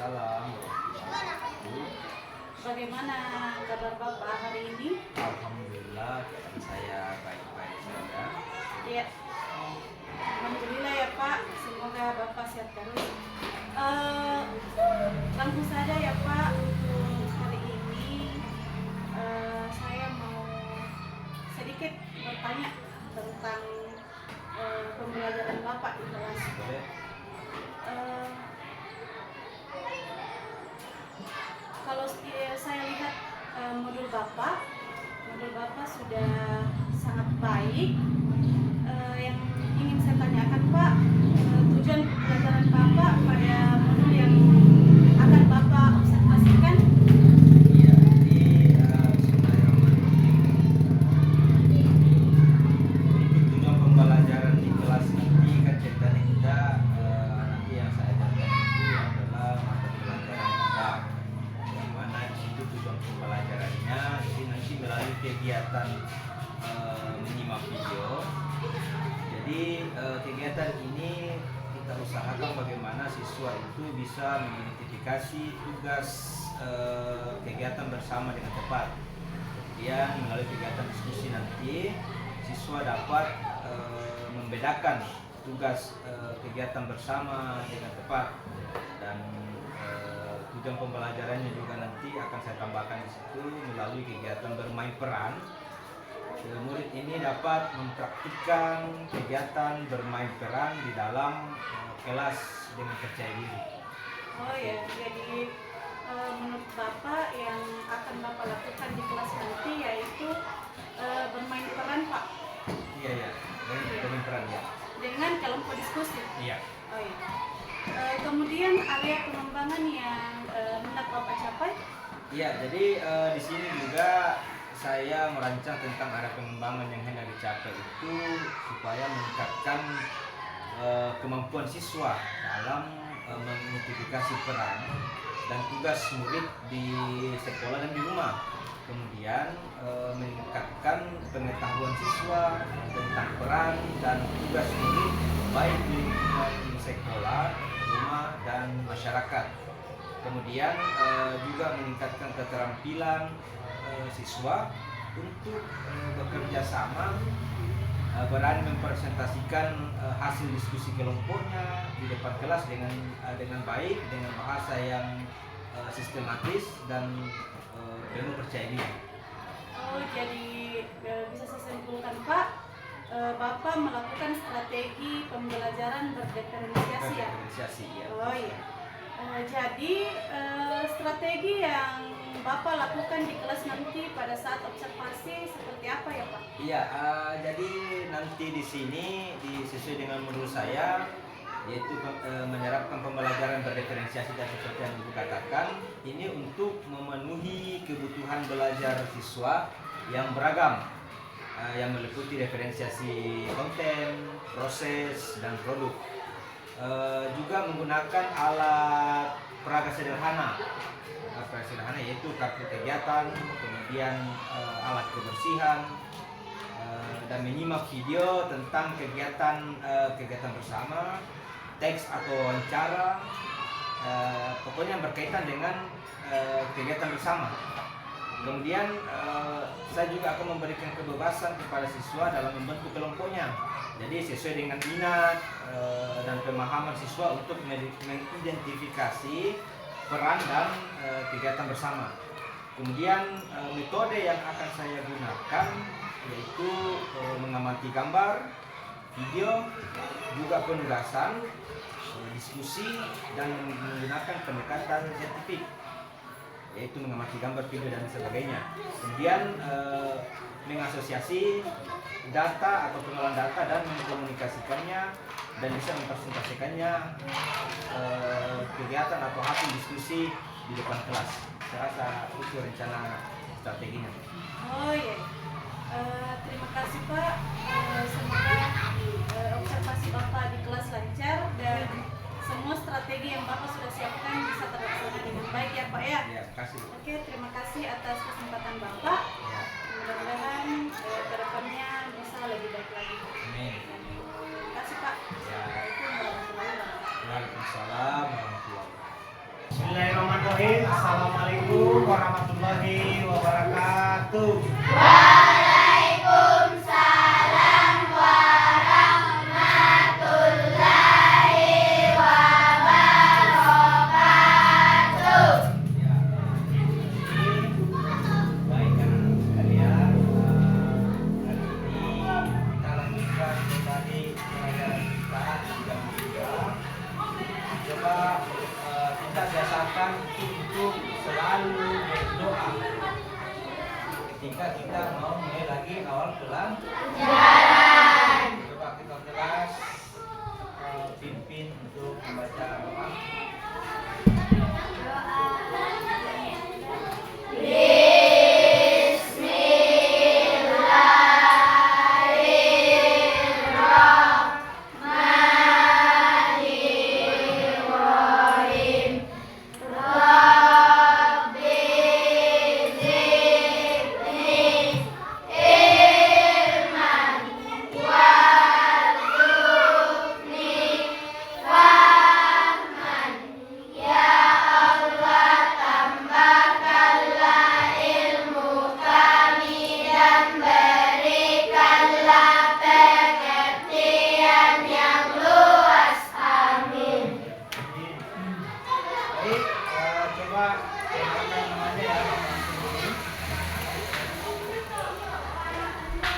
Waalaikumsalam warahmatullahi wabarakatuh. Bagaimana kabar Bapak hari ini? Alhamdulillah, keadaan saya baik-baik saja. Ya, alhamdulillah ya Pak. Semoga Bapak sehat terus. Langsung saja ya Pak, untuk hari ini saya mau sedikit bertanya tentang pembelajaran Bapak di kelas. Boleh? Kalau saya lihat modul Bapak sudah sangat baik. Yang ingin saya tanyakan Pak, tujuan pembelajaran Bapak pada modul yang akan Bapak observasikan? Iya, jadi Bismillahirrahmanirrahim. Untuk tujuan pembelajaran di kelas nanti kan ceritanya kita nanti yang saya ajarkan itu adalah mata pelajaran kita, yang mana di situ tujuan pembelajarannya jadi nanti melalui kegiatan menyimak video. Jadi kegiatan ini kita usahakan bagaimana siswa itu bisa mengidentifikasi tugas kegiatan bersama dengan tepat. Kemudian melalui kegiatan diskusi nanti siswa dapat membedakan tugas kegiatan bersama dengan tepat, dan tujuan pembelajarannya juga nanti akan saya tambahkan di situ melalui kegiatan bermain peran. Murid ini dapat mempraktikkan kegiatan bermain peran di dalam kelas dengan percaya diri. Oh ya, jadi menurut Bapak yang akan Bapak lakukan di kelas nanti yaitu bermain peran Pak? Iya, bermain peran ya. Dengan kelompok diskusi? Iya. Oh iya. Kemudian area pengembangan yang hendak Bapak capai? Iya, jadi di sini juga saya merancang tentang area pengembangan yang hendak dicapai itu supaya meningkatkan kemampuan siswa dalam mengidentifikasi peran dan tugas murid di sekolah dan di rumah. Kemudian meningkatkan pengetahuan siswa tentang peran dan tugas murid baik di lingkungan sekolah, rumah, dan masyarakat. Kemudian juga meningkatkan keterampilan siswa untuk bekerja sama, berani mempresentasikan hasil diskusi kelompoknya di depan kelas dengan baik, dengan bahasa yang sistematis dan penuh percaya diri. Oh, jadi bisa saya simpulkan Pak, Bapak melakukan strategi pembelajaran berdiferensiasi ya? Diferensiasi, ya. Oh iya. Jadi strategi yang Bapak lakukan di kelas nanti pada saat observasi seperti apa ya Pak? Iya, jadi nanti di sini sesuai dengan modul saya, yaitu menerapkan pembelajaran berdiferensiasi dan seperti yang Ibu katakan, ini untuk memenuhi kebutuhan belajar siswa yang beragam, yang meliputi diferensiasi konten, proses, dan produk. Juga menggunakan alat peraga sederhana, yaitu kartu kegiatan, kemudian alat kebersihan, dan menyimak video tentang kegiatan bersama, teks atau wawancara, pokoknya yang berkaitan dengan kegiatan bersama. Kemudian saya juga akan memberikan kebebasan kepada siswa dalam membentuk kelompoknya. Jadi sesuai dengan minat dan pemahaman siswa untuk mengidentifikasi peran dan kegiatan bersama. Kemudian metode yang akan saya gunakan yaitu mengamati gambar, video, juga penugasan, diskusi, dan menggunakan pendekatan saintifik, yaitu mengamati gambar, video, dan sebagainya. Kemudian mengasosiasi data atau pengolahan data dan mengkomunikasikannya dan bisa mempresentasikannya kegiatan atau hasil diskusi di depan kelas. Saya rasa itu rencana strateginya. Oh iya. Terima kasih Pak. Semoga observasi Bapak di kelas lancar dan semua strategi yang Bapak sudah siapkan bisa terlaksana dengan baik ya Pak ya. Ya, terima kasih. Oke, terima kasih atas kesempatan Bapak. Ya. Mudah-mudahan kedepannya bisa lebih baik lagi. Amin. Terima kasih Pak. Ya. Assalamualaikum warahmatullahi wabarakatuh. Waalaikumsalam warahmatullahi wabarakatuh. Bismillahirrahmanirrahim. Assalamualaikum warahmatullahi wabarakatuh. Waalaikumsalam warahmatullahi wabarakatuh. Ya, ini baik anak sekalian. Hari ini kita lanjutkan kembali pelajaran kita di jam 3. Coba kita biasakan untuk selalu berdoa ketika kita mau mulai lagi awal pelajaran. Coba kita kelas pimpin untuk membaca doa. Bismillahirrahmanirrahim. Rabbi zidni ilman warzuqni fahman. Ya Allah, tambahkanlah ilmu kami dan berikanlah pengertian yang luas. Amin. Baik, coba kenalkan namanya ya.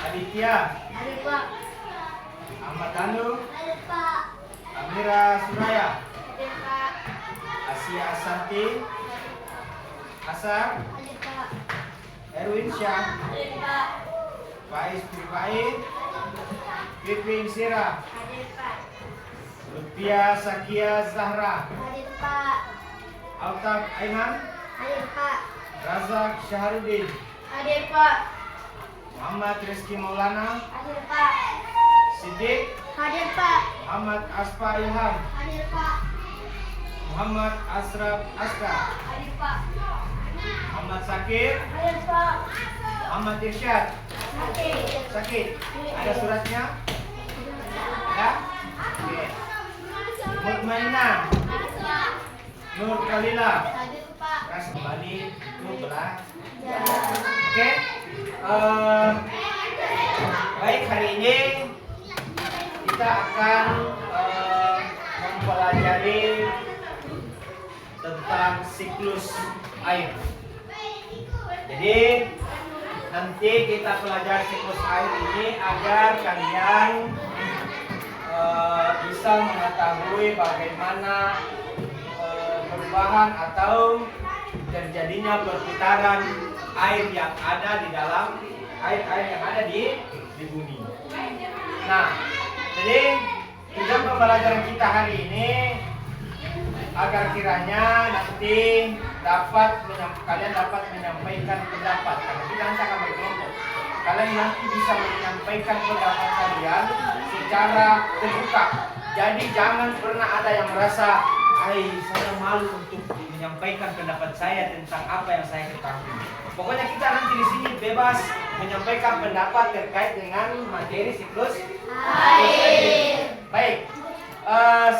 Aditya, Ada Pak. Ahmad Danu, Ada Pak. Amira Suraya, Ada Pak. Asia Asanti, Hasan, Ada Pak. Erwin Syah, Ada Pak. Faiz Pipait, Pipin Sira, Ada Pak. Lutfia Sakia Zahra, Ada Pak. Altaf Aiman, Ada Pak. Razak Syahrudin, Ada Pak. Muhammad Rizky Maulana, Ada Pak. Siddiq, Ada Pak. Muhammad Asfa Ilham, Ada Pak. Muhammad Asraf Aska, Ada Pak. Muhammad Sakir, Ada Pak. Muhammad Irsyad. Sakit. Ada suratnya? Ya? Oke. Mutmainah, Nur Kalila, Ada Pak. Ras kembali itu belajar. Ya. Oke. Baik, hari ini kita akan mempelajari tentang siklus air. Jadi nanti kita pelajari siklus air ini agar kalian bisa mengetahui bagaimana perubahan atau terjadinya perputaran air yang ada di dalam air yang ada di bumi. Nah, jadi tujuan pembelajaran kita hari ini agar kiranya nanti kalian dapat menyampaikan pendapat. Karena kita nanti akan berkelompok. Kalian nanti bisa menyampaikan pendapat kalian secara terbuka. Jadi jangan pernah ada yang merasa, saya malu untuk menyampaikan pendapat saya tentang apa yang saya ketahui. Pokoknya kita nanti di sini bebas menyampaikan pendapat terkait dengan materi siklus air. Baik,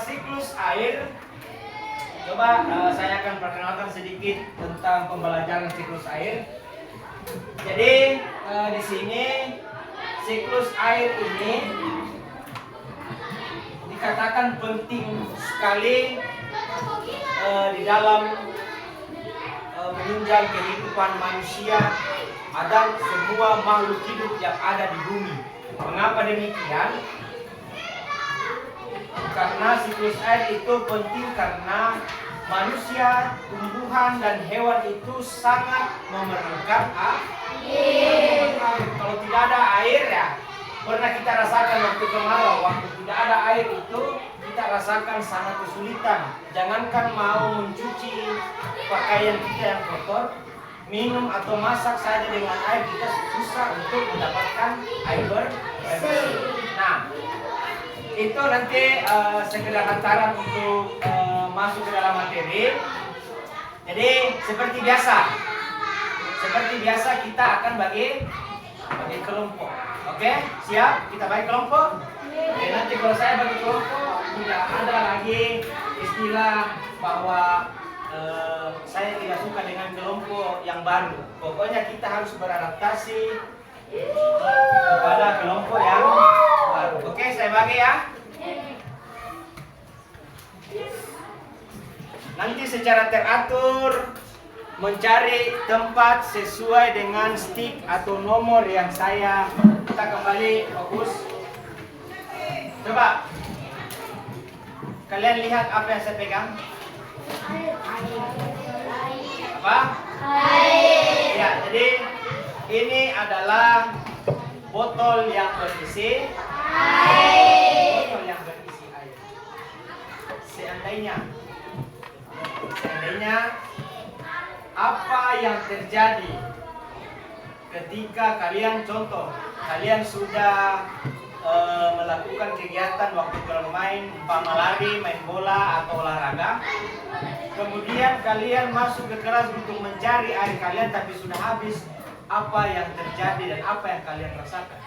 siklus air. Coba saya akan perkenalkan sedikit tentang pembelajaran siklus air. Jadi di sini siklus air ini dikatakan penting sekali di dalam menunjang kehidupan manusia dan semua makhluk hidup yang ada di bumi. Mengapa demikian? Karena siklus air itu penting karena manusia, tumbuhan, dan hewan itu sangat memerlukan air. Kalau tidak ada air ya, pernah kita rasakan waktu kemarau, waktu tidak ada air itu kita rasakan sangat kesulitan. Jangankan mau mencuci pakaian kita yang kotor, minum atau masak saja dengan air kita susah untuk mendapatkan air bersih. Nah, itu nanti sekedar hantaran untuk masuk ke dalam materi. Jadi seperti biasa kita akan bagi kelompok. Oke, siap? Kita bagi kelompok. Oke, nanti kalau saya bagi kelompok tidak ada lagi istilah bahwa saya tidak suka dengan kelompok yang baru. Pokoknya kita harus beradaptasi kepada kelompok yang baru. Oke, saya bagi ya. Nanti secara teratur mencari tempat sesuai dengan stick atau nomor yang saya. Kita kembali fokus. Coba kalian lihat apa yang saya pegang. Apa? Ya, jadi ini adalah botol yang berisi botol yang berisi air. Seandainya apa yang terjadi ketika kalian sudah melakukan kegiatan waktu bermain, umpama lari, main bola atau olahraga, kemudian kalian masuk ke kelas untuk mencari air kalian tapi sudah habis, apa yang terjadi dan apa yang kalian rasakan?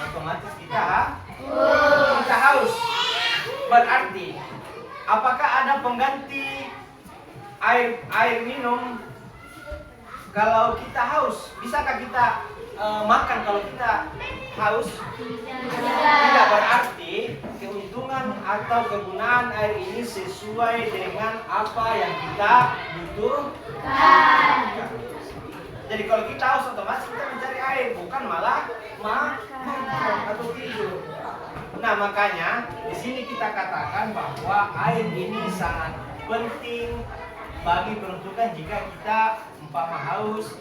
Otomatis kita haus. Berarti apakah ada pengganti air minum kalau kita haus? Bisakah kita makan kalau kita haus? Tidak. Berarti keuntungan atau kegunaan air ini sesuai dengan apa yang kita butuhkan. Jadi kalau kita haus otomatis kita mencari air, bukan malah makan atau tidur. Nah, makanya di sini kita katakan bahwa air ini sangat penting bagi peruntukan jika kita umpama haus.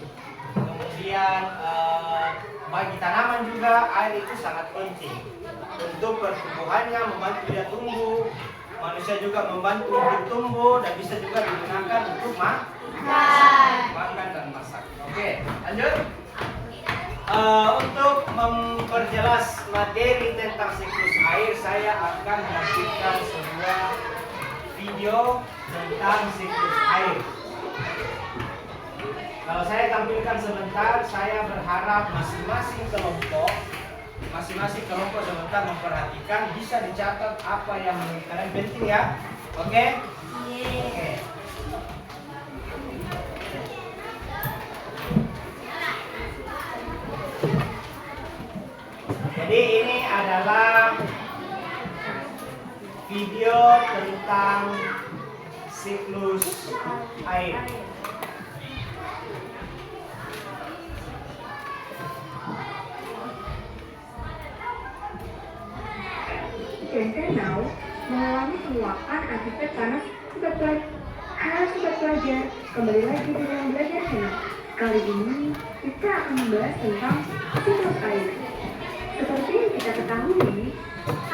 Kemudian bagi tanaman juga air itu sangat penting untuk pertumbuhannya, membantu dia tumbuh. Manusia juga membantu untuk tumbuh dan bisa juga digunakan untuk makan dan masak. Oke, lanjut. Untuk memperjelas materi tentang siklus air, saya akan menampilkan sebuah video tentang siklus air. Kalau saya tampilkan sebentar, saya berharap masing-masing kelompok sebentar memperhatikan, bisa dicatat apa yang menurut kalian penting ya. Oke? Oke. Jadi ini adalah video tentang siklus air. Dan danau mengalami penguapan akibat panas. Sobat pelajar, kembali lagi dengan belajar danau. Kali ini kita akan membahas tentang siklus air. Seperti yang kita ketahui,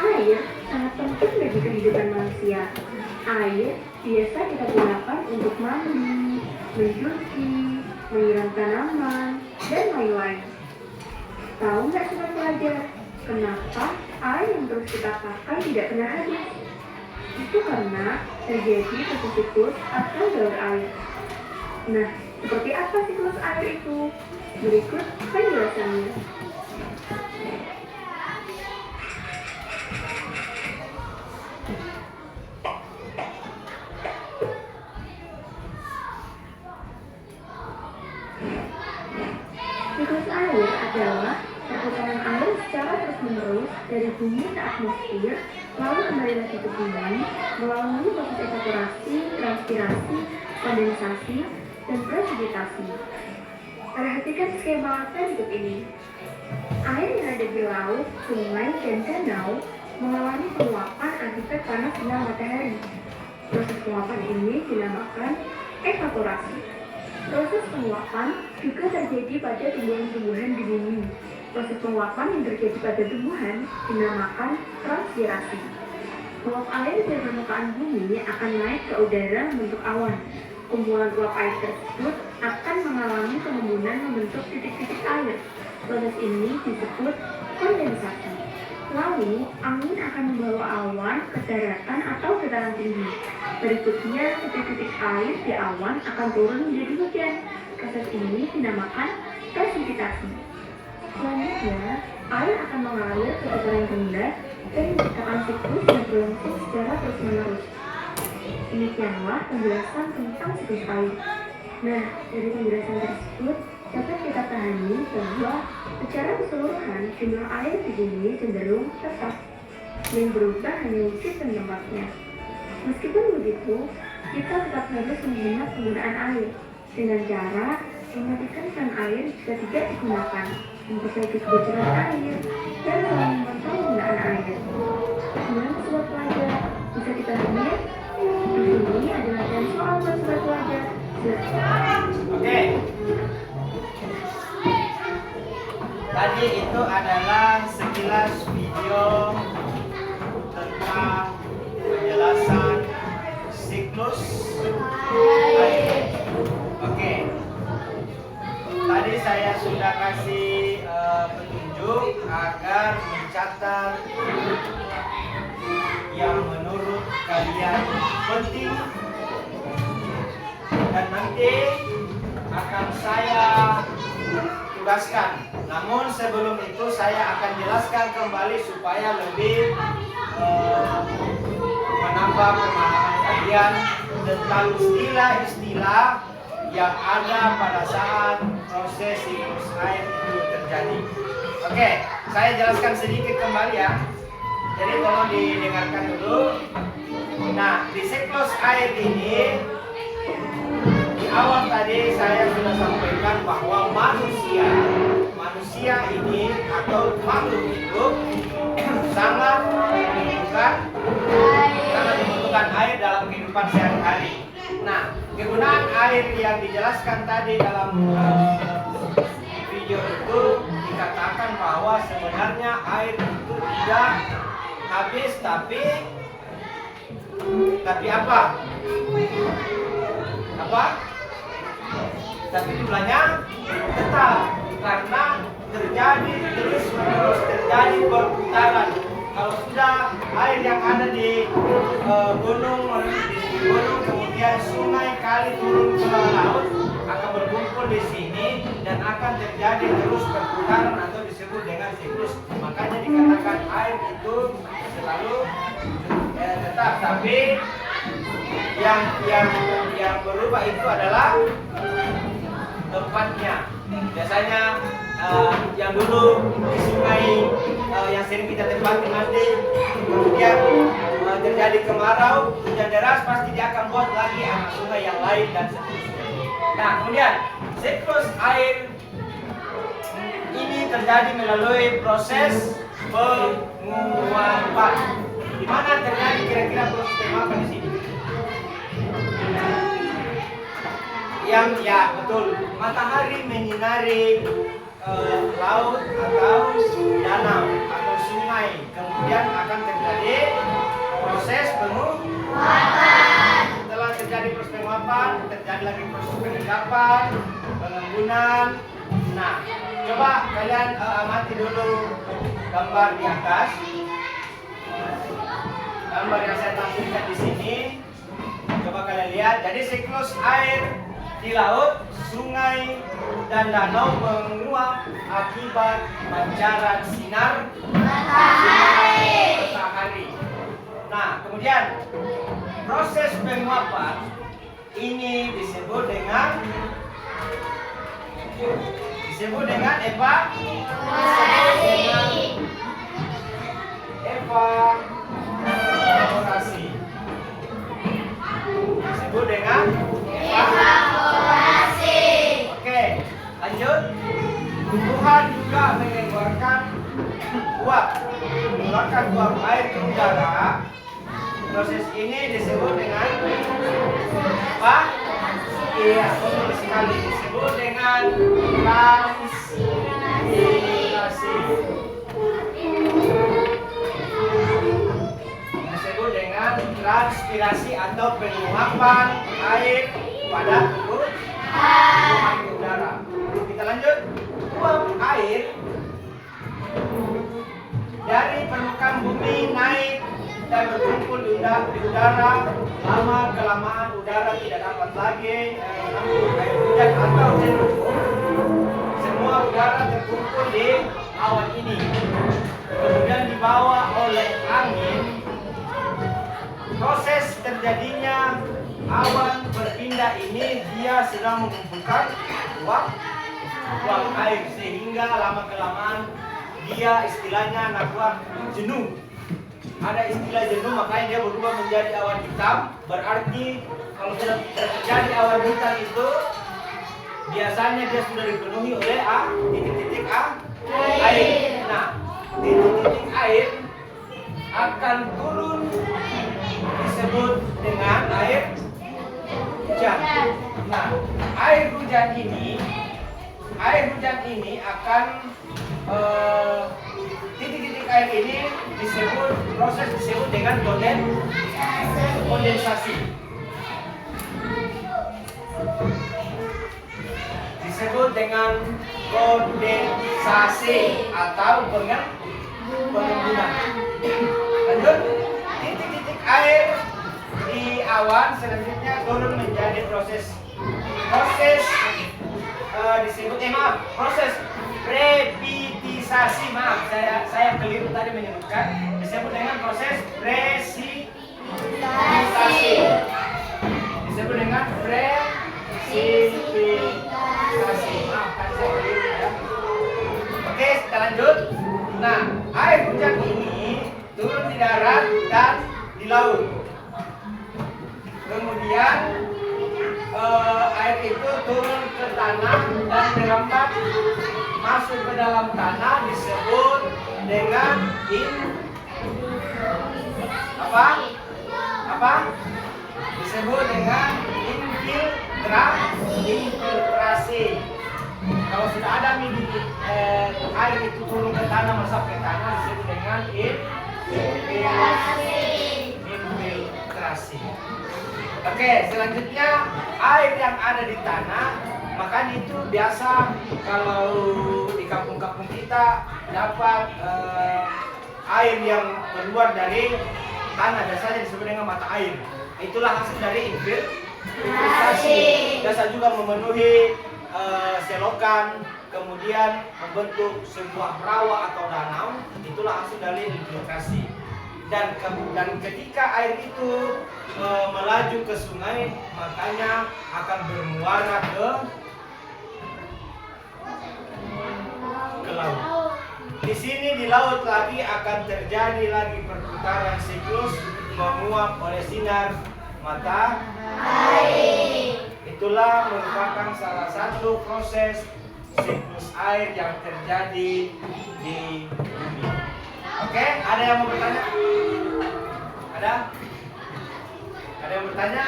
air sangat penting bagi kehidupan manusia. Air biasa kita gunakan untuk mandi, mencuci, menyiram tanaman, dan lain-lain. Tahu nggak sobat pelajar, kenapa air yang terus kita pakai tidak pernah habis? Itu karena terjadi satu siklus atau daur air. Nah, seperti apa siklus air itu? Berikut penjelasannya. Siklus air adalah perputaran air secara terus-menerus dari bumi ke atmosfer, lalu kembali lagi ke bumi, melalui proses evaporasi, transpirasi, kondensasi, dan presipitasi. Perhatikan skema berikut ini. Air yang ada di laut, sungai, dan danau mengalami penguapan akibat panas sinar matahari. Proses penguapan ini dinamakan evaporasi. Proses penguapan juga terjadi pada tumbuhan-tumbuhan di bumi. Proses penguapan yang terjadi pada tumbuhan dinamakan transpirasi. Uap air dari permukaan bumi akan naik ke udara membentuk awan. Kumpulan uap air tersebut akan mengalami pengembunan membentuk titik-titik air. Proses ini disebut kondensasi. Lalu, angin akan membawa awan ke daratan atau dataran tinggi. Berikutnya, titik-titik air di awan akan turun menjadi hujan. Proses ini dinamakan presipitasi. Selanjutnya, air akan mengalir ke dataran rendah dan menciptakan siklus yang berlangsung secara terus-menerus. Demikianlah penjelasan tentang siklus air. Nah, dari penjelasan tersebut dapat kita pahami bahwa secara keseluruhan jumlah air di bumi cenderung tetap, yang berubah hanya wujud dan tempatnya. Meskipun begitu, kita tetap harus menghemat penggunaan air dengan cara mematikan keran air jika tidak digunakan, memperbaiki kebocoran air, dan selalu memantau penggunaan air. Dengan sobat pelajar, bisa kita lihat di sini adalah latihan soal buat sobat pelajar. Oke. Tadi itu adalah sekilas video tentang penjelasan siklus air. Oke. Tadi saya sudah kasih petunjuk agar mencatat yang menurut kalian penting, dan nanti akan saya tugaskan. Namun sebelum itu saya akan jelaskan kembali supaya lebih menambah pemahaman kalian tentang istilah-istilah yang ada pada saat proses siklus air itu terjadi. Oke, saya jelaskan sedikit kembali ya. Jadi tolong didengarkan dulu. Nah, di siklus air ini, di awal tadi saya sudah sampaikan bahwa manusia ini atau makhluk hidup sangat membutuhkan air dalam kehidupan sehari-hari. Nah, kegunaan air yang dijelaskan tadi dalam video itu dikatakan bahwa sebenarnya air itu tidak habis, tapi apa? Tapi jumlahnya tetap, karena terjadi terus-menerus terjadi perputaran. Kalau sudah air yang ada di gunung kemudian sungai, kali turun ke laut, akan berkumpul di sini dan akan terjadi terus perputaran atau disebut dengan siklus. Makanya dikatakan air itu selalu tetap, tapi yang berubah itu adalah tempatnya. Biasanya yang dulu di sungai yang sering kita tempati nanti, kemudian terjadi kemarau, hujan deras, pasti dia akan buat lagi anak sungai yang lain dan seterusnya. Nah, kemudian siklus air ini terjadi melalui proses penguapan. Di mana terjadi kira-kira proses penguapan di sini? Yang ya betul, matahari menyinari laut atau danau atau sungai, kemudian akan terjadi proses penguapan. Setelah terjadi proses penguapan, terjadi lagi proses pengendapan, pengembunan. Nah, coba kalian amati dulu gambar di atas, gambar yang saya tampilkan di sini. Coba kalian lihat. Jadi siklus air di laut, sungai, dan danau menguap akibat pancaran sinar matahari. Nah, kemudian proses penguapan ini disebut dengan evaporasi. Disebut dengan evaporasi. Oke, lanjut. Tuhan juga mengeluarkan uap air ke udara. Proses ini disebut dengan apa? Iya, betul sekali. Disebut dengan transpirasi. Disebut dengan transpirasi atau penguapan air pada tubuh udara. Kita lanjut. Uap air dari permukaan bumi naik dan berkumpul di udara. Lama kelamaan udara tidak dapat lagi menampung air hujan atau cendung. Semua udara terkumpul di awan ini, kemudian dibawa oleh angin proses terjadinya awan berpindah ini dia sedang mengumpulkan uap air, sehingga lama kelamaan dia istilahnya nabuat jenuh. Ada istilah jenuh, makanya dia berubah menjadi awan hitam. Berarti kalau sudah terjadi awan hitam itu biasanya dia sudah dipenuhi oleh titik-titik air. Nah, titik-titik air akan turun disebut dengan air hujan. Nah, air hujan ini akan titik-titik air ini proses disebut dengan kondensasi. Disebut dengan kondensasi atau pengembunan. Lanjut, titik-titik air di awan selanjutnya turun menjadi proses prebitisasi. Maaf, saya keliru tadi menyebutkan. Disebut dengan proses presipitasi. Disebut dengan presipitasi. Maaf, tadi saya keliru ya. Oke, kita lanjut. Nah, air hujan ini turun di darat dan di laut. Kemudian air itu turun ke tanah dan merambat masuk ke dalam tanah, disebut dengan disebut dengan infiltrasi. Kalau sudah ada air itu turun ke tanah, masuk ke tanah, disebut dengan infiltrasi. Oke, selanjutnya air yang ada di tanah, makanya itu biasa kalau di kampung-kampung kita dapat air yang keluar dari tanah, biasanya disebut dengan mata air. Itulah hasil dari infiltrasi. Biasa juga memenuhi selokan, kemudian membentuk sebuah rawa atau danau. Itulah hasil dari infiltrasi. Dan ketika air itu melaju ke sungai, makanya akan bermuara ke laut. Di sini di laut lagi akan terjadi lagi perputaran siklus menguap oleh sinar matahari. Itulah merupakan salah satu proses siklus air yang terjadi di bumi. Oke, ada yang mau bertanya? Ada yang bertanya?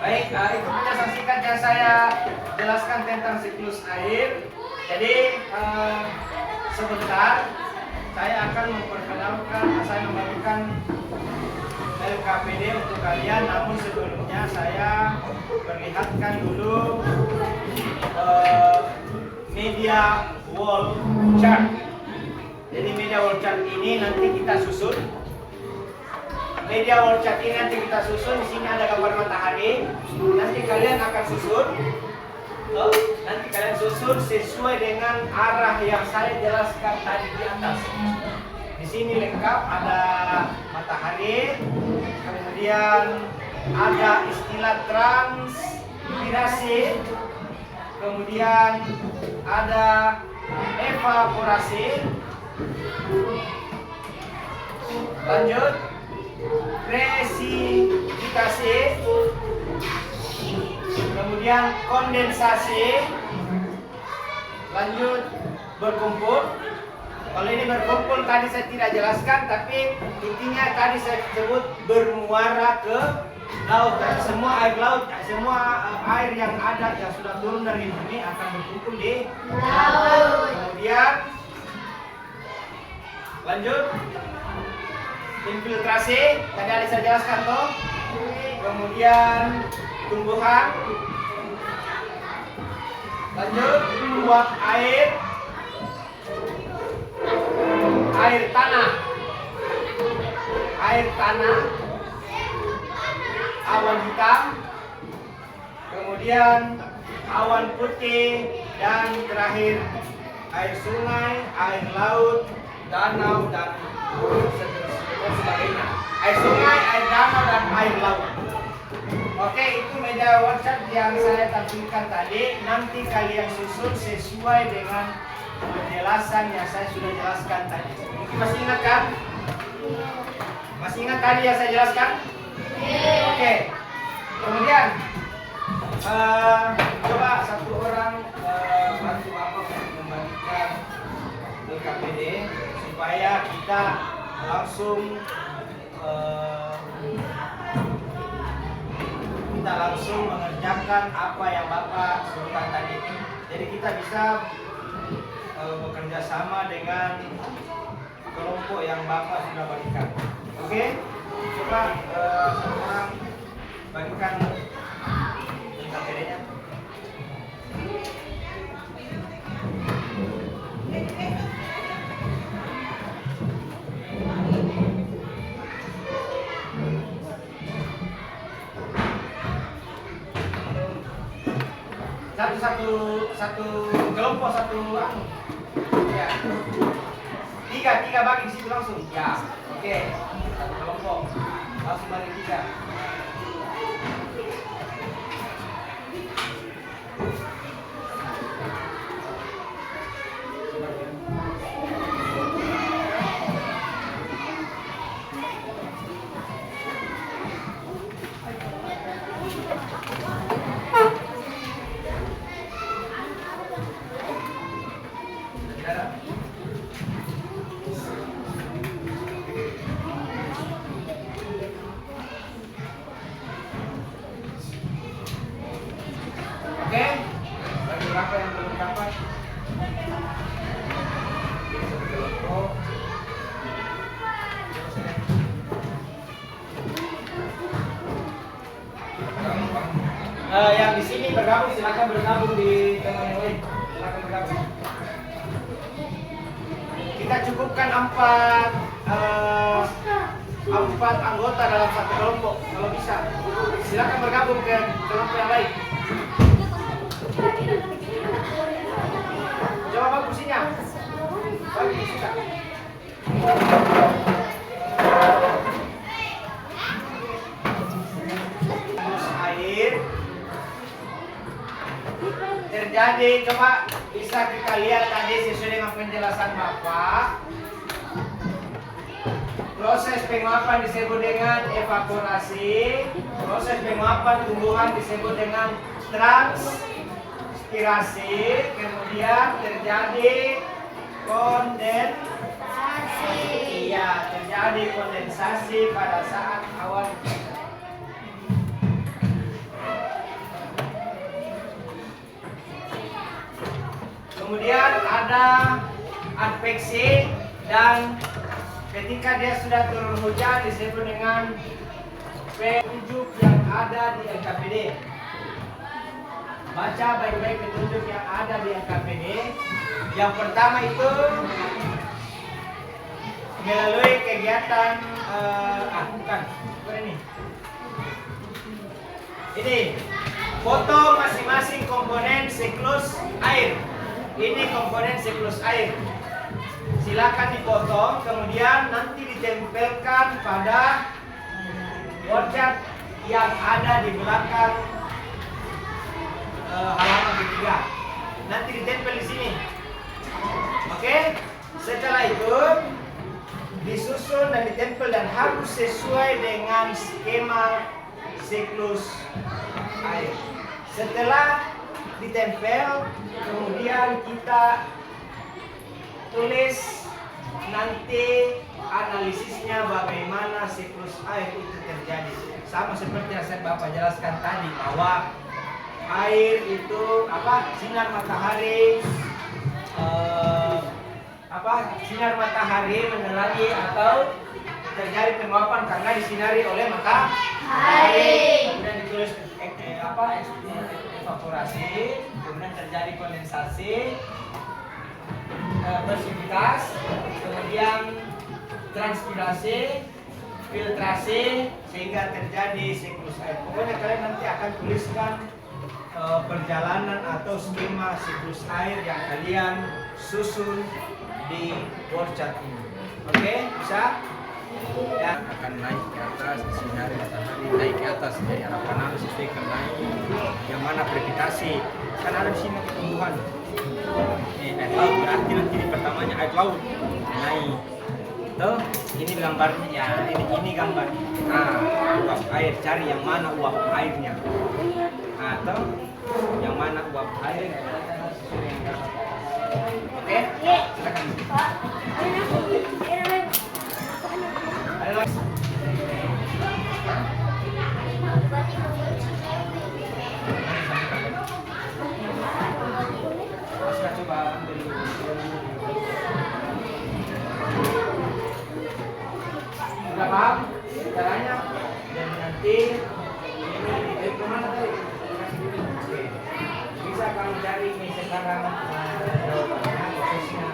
Baik, itu penjelasan singkat yang saya jelaskan tentang siklus air. Jadi sebentar saya akan membagikan LKPD untuk kalian. Namun sebelumnya saya perlihatkan dulu media wall chart. Jadi media wall chart ini nanti kita susun. Media wall chart ini nanti kita susun. Di sini ada gambar matahari. Nanti kalian akan susun. Nanti kalian susun sesuai dengan arah yang saya jelaskan tadi di atas. Di sini lengkap ada matahari, kemudian ada istilah transpirasi, kemudian ada evaporasi, lanjut presipitasi, kemudian kondensasi, lanjut berkumpul. Kalau ini berkumpul tadi saya tidak jelaskan, tapi intinya tadi saya sebut bermuara ke laut. Semua air laut, semua air yang ada yang sudah turun dari bumi akan berkumpul di laut. Kemudian lanjut infiltrasi, tadi ada saya jelaskan toh. Kemudian tumbuhan, lanjut uap air tanah, awan hitam, kemudian awan putih, dan terakhir air sungai, air laut, danau, dan seterusnya. dan sebagainya. Air sungai, air danau, dan air laut. Oke, itu media WhatsApp yang saya tampilkan tadi. Nanti kalian susun sesuai dengan penjelasan yang saya sudah jelaskan tadi. Mungkin masih ingat kan? Masih ingat tadi yang saya jelaskan? Oke. Kemudian coba satu orang bantu apa untuk membagikan LKPD supaya kita langsung mengerjakan apa yang Bapak suruhkan tadi. Jadi kita bisa bekerja sama dengan kelompok yang Bapak sudah bagikan. Oke? Coba satu orang bagikan LKPD-nya. Satu kelompok satu anu. Ya. Tiga bagi di situ langsung. Ya. Oke. Satu kelompok. Langsung bagi 3. Oke, bagi berapa yang belum dapat? Yang di sini bergabung silakan bergabung di teman yang lain. Silakan bergabung. Kita cukupkan 4 anggota dalam satu kelompok kalau bisa. Silakan bergabung ke kelompok yang lain. Coba bagi kursinya. Bagi kursinya. Terus air terjadi, coba bisa kita lihat tadi sesuai dengan penjelasan Bapak. Proses penguapan disebut dengan evaporasi. Proses penguapan tumbuhan disebut dengan transpirasi. Kemudian terjadi kondensasi. Iya, terjadi kondensasi pada saat awan. Kemudian ada adveksi, dan ketika dia sudah turun hujan disebut dengan petunjuk yang ada di LKPD. Baca baik-baik petunjuk yang ada di LKPD. Yang pertama itu melalui kegiatan bukan ini foto masing-masing komponen siklus air. Ini komponen siklus air. Silakan dipotong, kemudian nanti ditempelkan pada WhatsApp yang ada di belakang halaman ketiga. Nanti ditempel di sini. Oke? Setelah itu disusun dan ditempel dan harus sesuai dengan skema siklus air. Setelah ditempel, kemudian kita tulis nanti analisisnya bagaimana siklus air itu terjadi. Sama seperti yang saya Bapak jelaskan tadi, bahwa air itu sinar matahari sinar matahari menerangi atau terjadi penguapan karena disinari oleh matahari. Kemudian ditulis evaporasi, kemudian terjadi kondensasi, presipitas, kemudian transpirasi, filtrasi, sehingga terjadi siklus air. Pokoknya kalian nanti akan tuliskan perjalanan atau skema siklus air yang kalian susun di workshop ini. Oke, bisa? dan akan naik ke atas, sinar matahari naik ke atas. Jadi harapan harus sesuaikan naik yang mana gravitasi kan ada di sini pertumbuhan. Air laut berarti nanti di pertamanya air laut naik. Tuh, ini gambarnya ya, ini gambar. Nah, uap air, cari yang mana uap airnya. Atau yang mana uap air. Oke? Silakan. Ada lagi? Kita coba ambil dulu. Sudah paham caranya? Dan nanti ini kemana tadi? Oke. Bisa kamu cari ini sekarang jawabannya, prosesnya.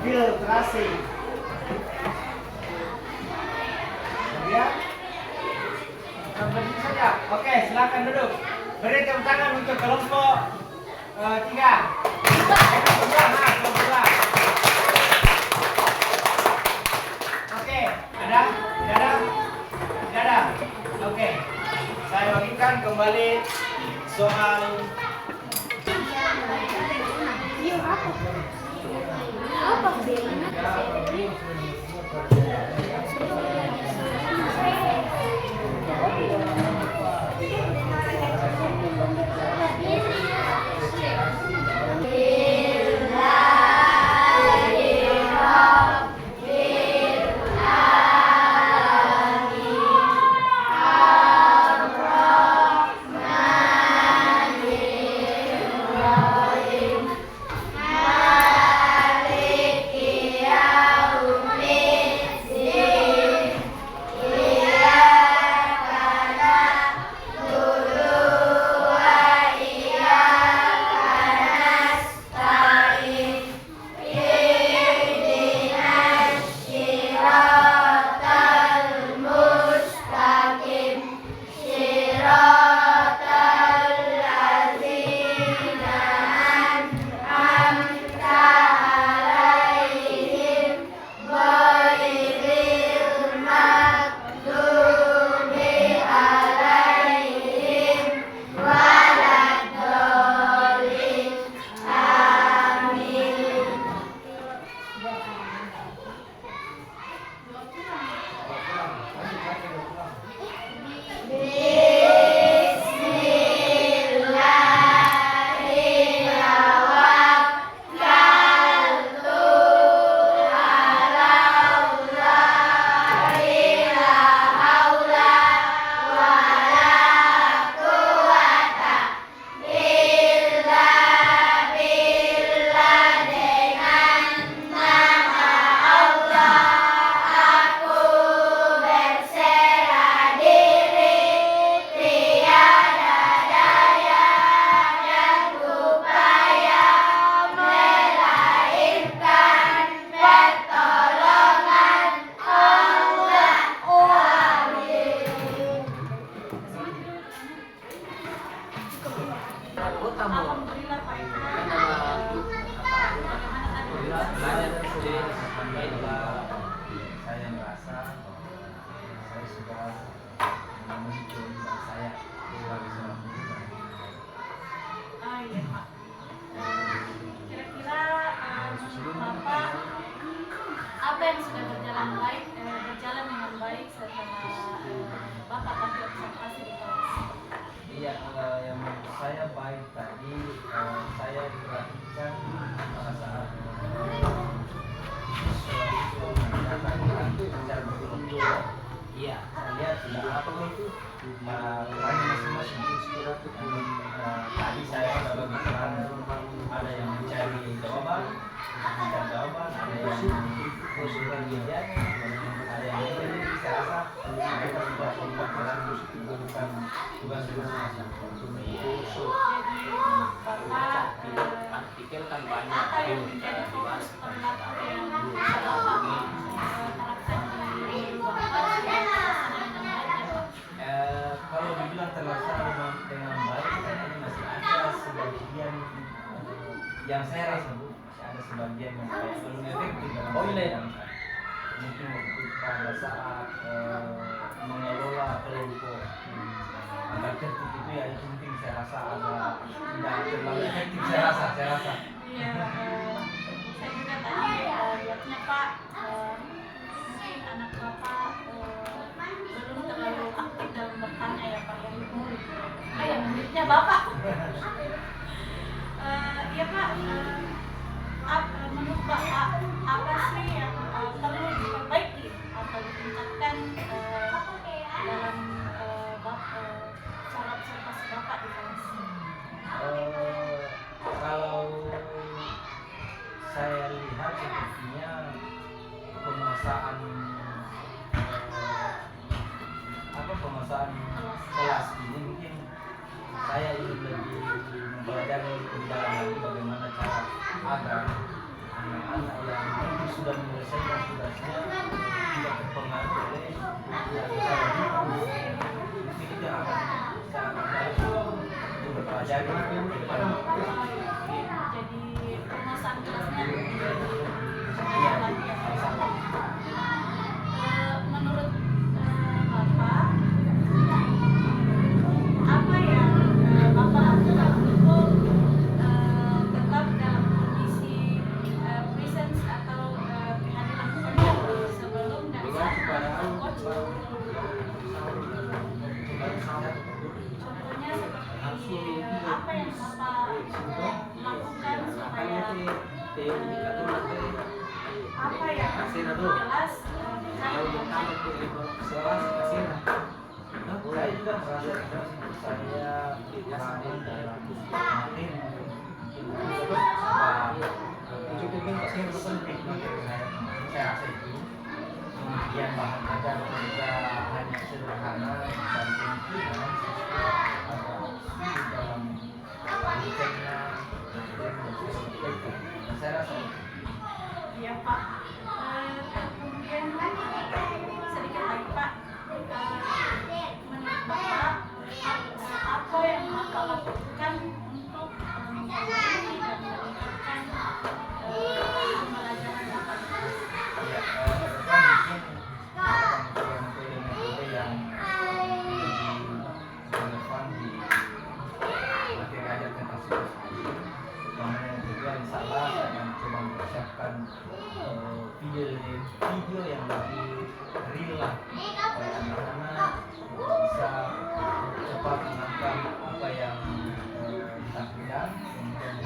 Filtrasi. Ya. Begini saja. Oke, silakan duduk. Beri tepuk tangan untuk kelompok 3. Kelompok 2. Oke, ada? Tidak ada? Tidak ada? Oke. Saya bagikan kembali soal sudah menuju saya sebagai seorang guru. Iya Pak. Kira-kira menurut Bapak apa yang sudah berjalan dengan baik setelah Bapak tampil observasi di kelas? Iya, yang menurut saya baik tadi saya diperhatikan pada saat siswa menanyakan secara betul-betul. Iya, saya lihat sudah apa itu perannya masing-masing. Tadi saya sudah bagi peran, ada yang mencari jawaban, ada yang mengusulkan ideanya, ada yang menjadi saya rasa mereka sudah membuat peran bukan tugas masing-masing. Jadi Bapak apa yang menjadi fokus perilaku yang bisa Bapak terapkan di Bapak kalau dibilang terlaksana dengan baik, kayaknya masih ada sebagian yang saya rasa Bu, masih ada sebagian yang kayak belum efektif dalam mungkin waktu pada saat mengelola kelompok agar tertib itu ya itu mungkin saya rasa agak tidak terlalu efektif saya rasa. Iya, saya juga tadi lihatnya Pak, mungkin anak Bapak belum terlalu aktif dalam bertanya ya Pak yang murid. Yang muridnya Bapak. Iya Pak, menurut Bapak apa sih yang perlu diperbaiki atau ditingkatkan dalam cara observasi Bapak di kelas? Kalau saya lihat sepertinya penguasaan kelas ini mungkin saya ingin lebih mempelajari lebih dalam lagi bagaimana cara agar anak-anak yang mungkin sudah menyelesaikan tugasnya tidak terpengaruh oleh yang saya berikan. Mungkin itu yang akan saya akan untuk berpelajari ke depan. Jadi penguasaan kelasnya Iya, menurut Bapak apa yang Bapak lakukan untuk tetap dalam kondisi presence atau kehadiran penuh sebelum dan saat coach? Contohnya seperti apa yang Bapak lakukan supaya apa yang jelas saya juga merasa saya berperan dalam tim saya rasa itu kemudian bahan ajar juga hanya sederhana dan kemungkinan siswa ada dalam kontennya saya rasa iya Pak. Kemudian sedikit lagi Pak, menurut Bapak apa yang Bapak lakukan untuk memperbaiki dan meningkatkan pembelajaran Bapak? ya mungkin metode-metode yang lebih relevan di materi ajar tentang psikologi. Yang kedua insya Allah saya akan coba mempersiapkan video yang lebih real lah supaya anak-anak bisa cepat menangkap apa yang ditampilkan. Kemudian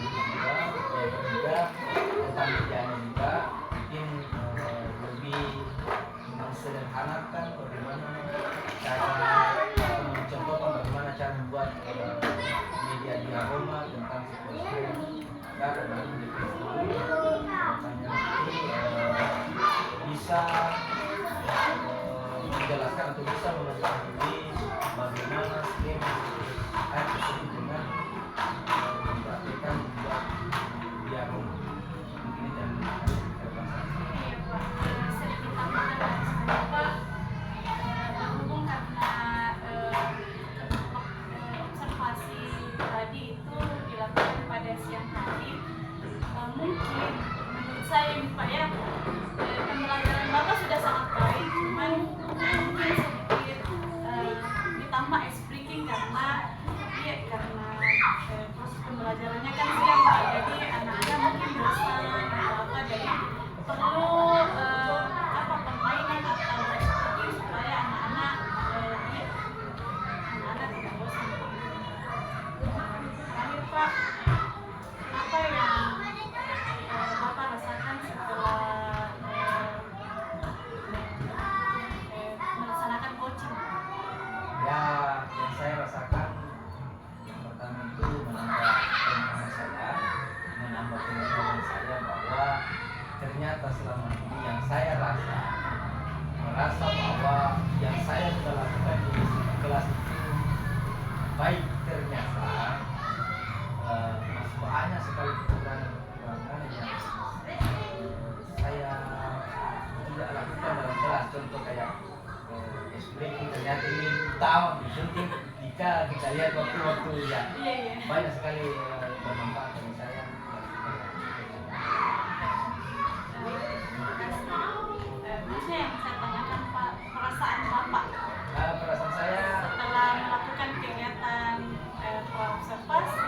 yang ketiga tentang kerjanya juga mungkin lebih mensederhanakan bagaimana cara atau mencontohkan bagaimana cara membuat media diorama tentang psikologi dan nanti bisa menjelaskan atau bisa mengetahui bagaimana skema air tersebut dengan mempraktikkan membuat diorama. Mungkin itu yang Iya Pak, sedikit tambahan dari saya Pak, berhubung karena observasi tadi itu dilakukan pada siang hari, mungkin menurut saya ini Pak ya, pembelajaran Bapak sudah sangat baik, cuman mungkin sedikit merasa bahwa yang saya sudah lakukan di kelas itu baik, ternyata masih banyak sekali kekurangan-kekurangan yang saya tidak lakukan dalam kelas. Contoh kayak explaining, ternyata ini utama penting jika kita lihat waktu-waktu ya Iya, iya. banyak sekali bermanfaat bagi saya. Maksudnya yang saya tanyakan Pak, perasaan Bapak Perasaan saya setelah melakukan kegiatan observasi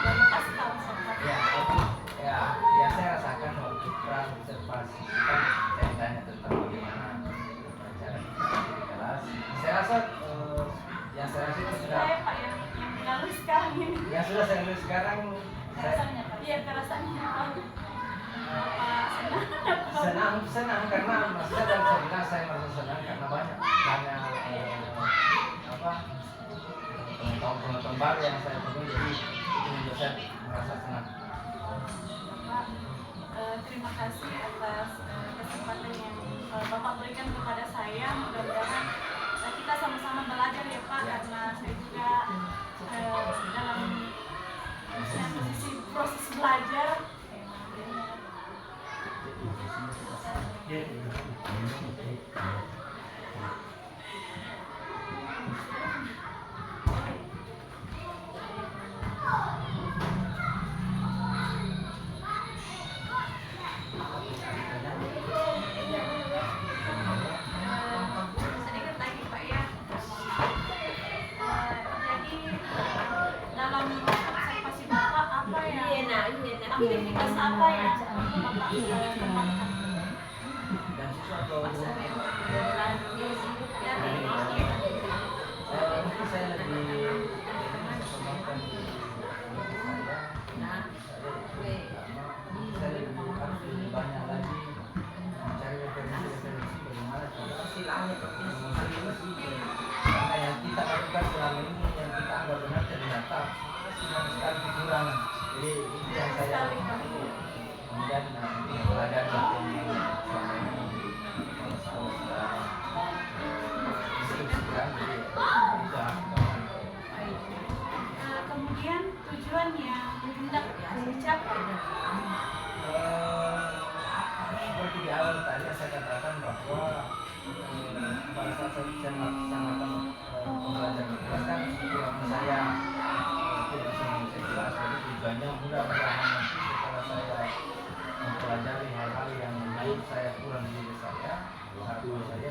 baru pasca observasi. ya saya rasakan waktu pra observasi kan saya tanya tentang bagaimana cara kita di kelas. Saya rasa yang saya rasa itu sudah Saya Pak yang lalui sekarang ini. yang sudah saya lihat sekarang. Perasaannya Pak. Iya, perasaannya Pak. Senang karena maksudnya dalam sekolah saya merasa senang karena banyak penonton baru yang saya temui, jadi itu membuat saya merasa senang. Bapak, terima kasih atas kesempatan yang Bapak berikan kepada saya. Mudah-mudahan kita sama-sama belajar ya Pak, karena saya juga dalam posisi proses belajar. Sedikit lagi Pak ya. Jadi dalam observasi Bapak apa ya? Aktivitas apa yang Bapak tempatkan? Dan sesuatu mungkin saya lebih memperkembangkan saya lebih banyak lagi mencari referensi bagaimana karena yang kita lakukan selama ini yang kita anggap benar ternyata cuma sekali kekurangan. Jadi itu yang saya kemudian belajar selama ini Kemudian tujuan yang hendak dicapai. Seperti di awal tadi saya katakan bahwa pada saat saya melaksanakan pembelajaran di kelas kan waktu saya tidak bisa mengisi kelas, jadi tujuannya mudah-mudahan nanti setelah saya mempelajari hal-hal yang menurut saya kurang di diri saya, harapan saya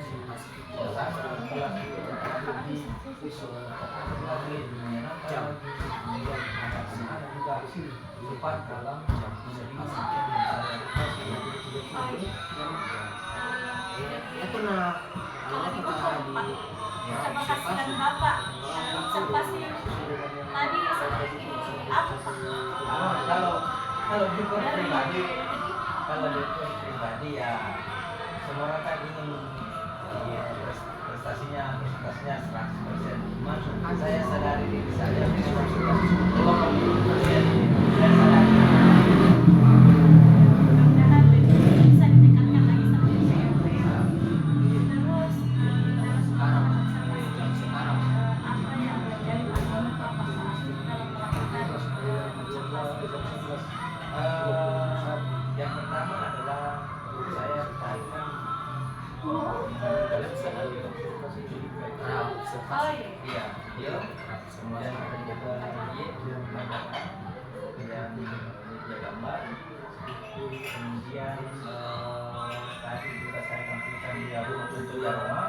suasana kelas itu lebih lebih menyenangkan, kemudian anak juga cepat dalam Itu coba kasihkan Bapak observasi tadi seperti apa Pak? Kalau di kurs pribadi, ya semua orang kan ingin presentasinya 100%. Cuman saya sadari diri saya memang sudah 20%. Saya sadari. Mudah-mudahan bisa ditingkatkan lagi sampai SMP. Terus apa yang menjadi tantangan Bapak dalam melakukan observasi? Yang pertama adalah saya tanya Oh iya. Iya, kemudian ada juga dia mengatakan kemudian dia gambar, kemudian tadi juga saya tampilkan dia untuk aroma,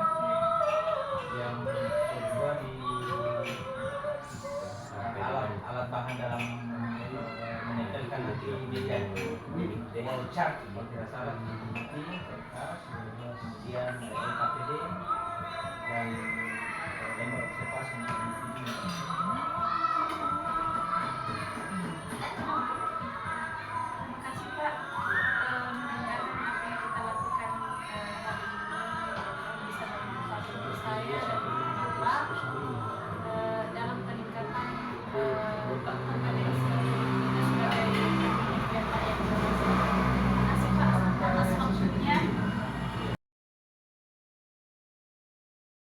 yang kedua di alat bahan dalam menempelkan nanti media chart kalau tidak salah.